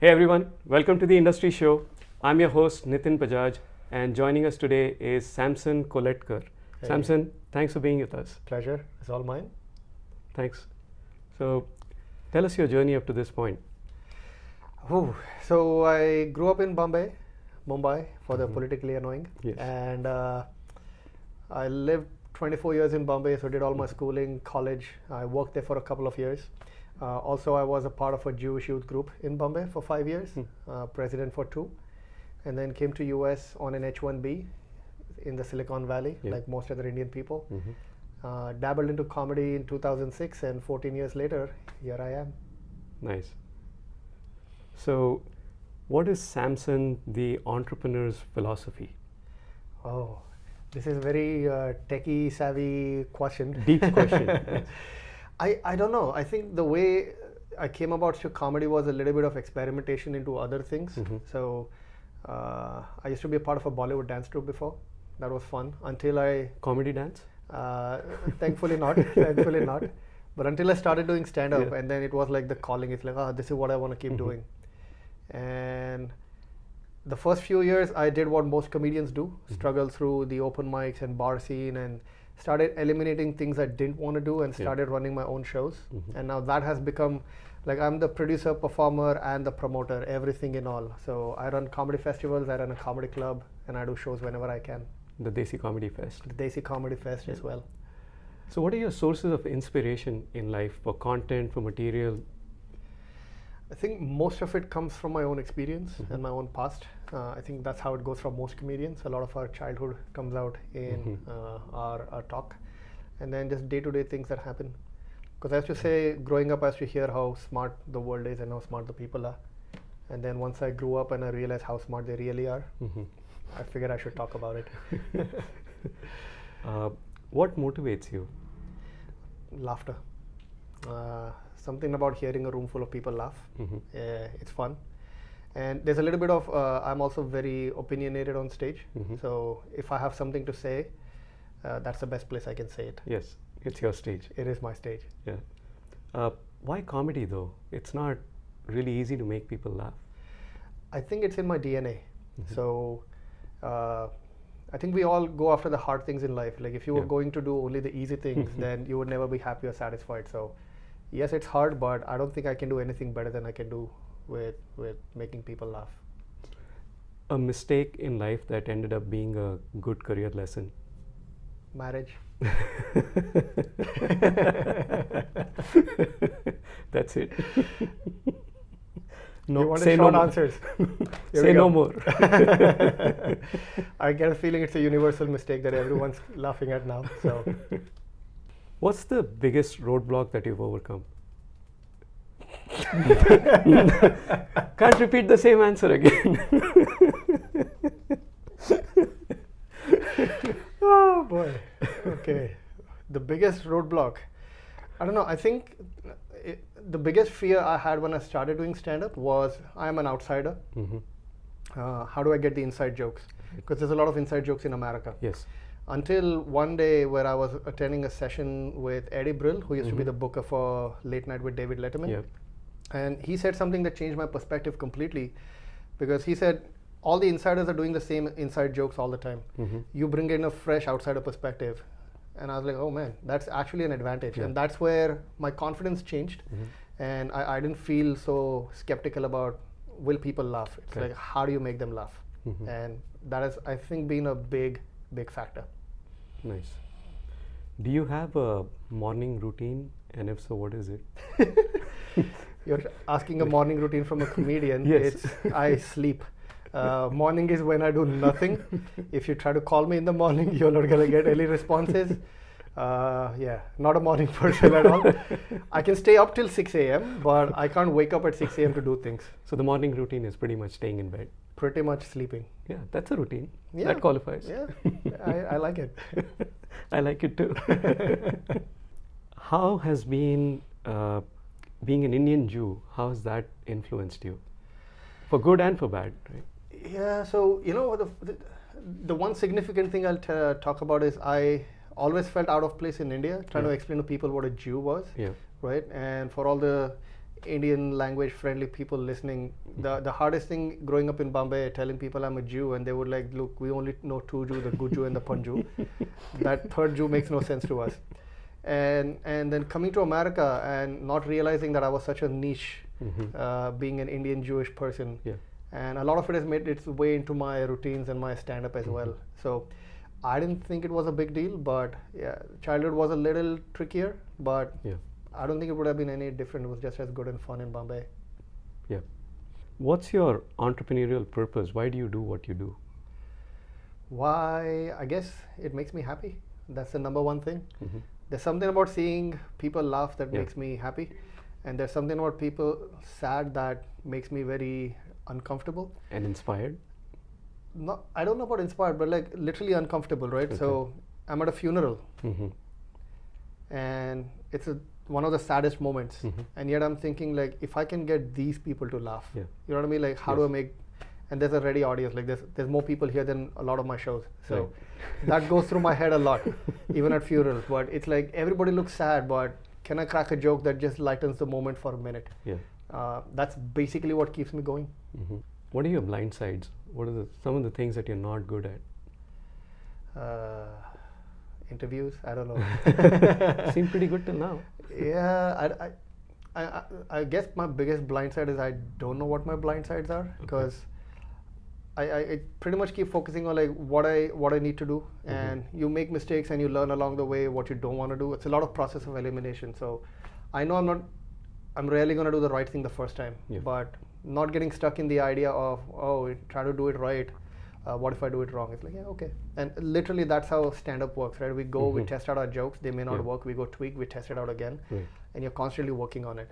Hey everyone, welcome to the Industry Show. I'm your host Nitin Bajaj, and joining us today is Samson Koletkar. Hey. Samson, thanks for being with us. Pleasure. It's all mine. Thanks. So, tell us your journey up to this point. So I grew up in Mumbai, for the politically annoying. Yes. And I lived 24 years in Bombay, so did all my schooling, college. I worked there for a couple of years. Also, I was a part of a Jewish youth group in Bombay for 5 years, president for 2, and then came to US on an H-1B in the Silicon Valley, like most other Indian people. Dabbled into comedy in 2006, and 14 years later, here I am. Nice. So, what is Samson the entrepreneur's philosophy? Oh, this is a very techie savvy question. Deep question. I don't know. I think the way I came about to comedy was a little bit of experimentation into other things. So I used to be a part of a Bollywood dance troupe before. That was fun until I Comedy dance? thankfully not. Thankfully not. But until I started doing stand-up, and then it was like the calling. It's like, this is what I want to keep doing. And the first few years, I did what most comedians do: struggle through the open mics and bar scene, and started eliminating things I didn't want to do, and started running my own shows. And now that has become like I'm the producer, performer, and the promoter, everything in all. So I run comedy festivals, I run a comedy club, and I do shows whenever I can. The Desi Comedy Fest. The Desi Comedy Fest as well. So, what are your sources of inspiration in life for content, for material? I think most of it comes from my own experience and my own past. I think that's how it goes for most comedians. A lot of our childhood comes out in our talk, and then just day-to-day things that happen. Because I used to say, growing up, I used to hear how smart the world is and how smart the people are. And then once I grew up and I realized how smart they really are, I figured I should talk about it. What motivates you? Laughter. Something about hearing a room full of people laugh. It's fun. And there's a little bit of, I'm also very opinionated on stage. So if I have something to say, that's the best place I can say it. Yes, it's your stage. It is my stage. Yeah. Why comedy though? It's not really easy to make people laugh. I think it's in my DNA. So I think we all go after the hard things in life. Like if you were going to do only the easy things, then you would never be happy or satisfied. So yes, it's hard, but I don't think I can do anything better than I can do with making people laugh. A mistake in life that ended up being a good career lesson? Marriage. That's it. No, you wanted short answers. Say no more. I get a feeling it's a universal mistake that everyone's laughing at now. So, what's the biggest roadblock that you've overcome? Can't repeat the same answer again. Oh boy. Okay. The biggest roadblock. I don't know. I think the biggest fear I had when I started doing stand-up was I'm an outsider. How do I get the inside jokes? Because there's a lot of inside jokes in America. Yes. Until one day where I was attending a session with Eddie Brill, who used to be the booker for Late Night with David Letterman. And he said something that changed my perspective completely, because he said, all the insiders are doing the same inside jokes all the time. You bring in a fresh outsider perspective. And I was like, oh man, that's actually an advantage. And that's where my confidence changed. And I didn't feel so skeptical about, will people laugh? It's like, how do you make them laugh? And that has, I think, been a big, big factor. Nice. Do you have a morning routine? And if so, what is it? You're asking a morning routine from a comedian. Yes. I sleep. Morning is when I do nothing. If you try to call me in the morning, you're not going to get any responses. Not a morning person at all. I can stay up till 6 a.m., but I can't wake up at 6 a.m. to do things. So the morning routine is pretty much staying in bed. Pretty much sleeping. Yeah, that's a routine. That qualifies. Yeah, I like it. I like it too. How has being an Indian Jew, how has that influenced you? For good and for bad, right? Yeah, so the one significant thing I'll talk about is I always felt out of place in India, trying to explain to people what a Jew was, right? And for all the Indian language friendly people listening. The hardest thing growing up in Bombay, telling people I'm a Jew, and they would like, look, we only know two Jews, the good Jew and the Pun Jew. That third Jew makes no sense to us. And then coming to America and not realizing that I was such a niche, being an Indian Jewish person. Yeah. And a lot of it has made its way into my routines and my stand-up as well. So I didn't think it was a big deal, but yeah, childhood was a little trickier, but Yeah. I don't think it would have been any different. It was just as good and fun in Bombay. Yeah. What's your entrepreneurial purpose? Why do you do what you do? Why? I guess it makes me happy. That's the number one thing. There's something about seeing people laugh that makes me happy. And there's something about people sad that makes me very uncomfortable. And inspired? No, I don't know about inspired, but like literally uncomfortable, right? So I'm at a funeral, and it's one of the saddest moments, and yet I'm thinking like, if I can get these people to laugh, you know what I mean? Like, how do I make? And there's a ready audience. Like there's more people here than a lot of my shows, so that goes through my head a lot, even at funerals. But it's like everybody looks sad, but can I crack a joke that just lightens the moment for a minute? That's basically what keeps me going. What are your blind sides? What are some of the things that you're not good at? Interviews, I don't know. Seem pretty good till now. Yeah, I guess my biggest blind side is I don't know what my blind sides are, because I pretty much keep focusing on like what I need to do, and you make mistakes and you learn along the way what you don't want to do. It's a lot of process of elimination. So I know I'm rarely going to do the right thing the first time, but not getting stuck in the idea of, try to do it right. What if I do it wrong? It's like, yeah, okay. And literally that's how stand-up works, right? We go, we test out our jokes. They may not work. We go tweak, we test it out again. And you're constantly working on it.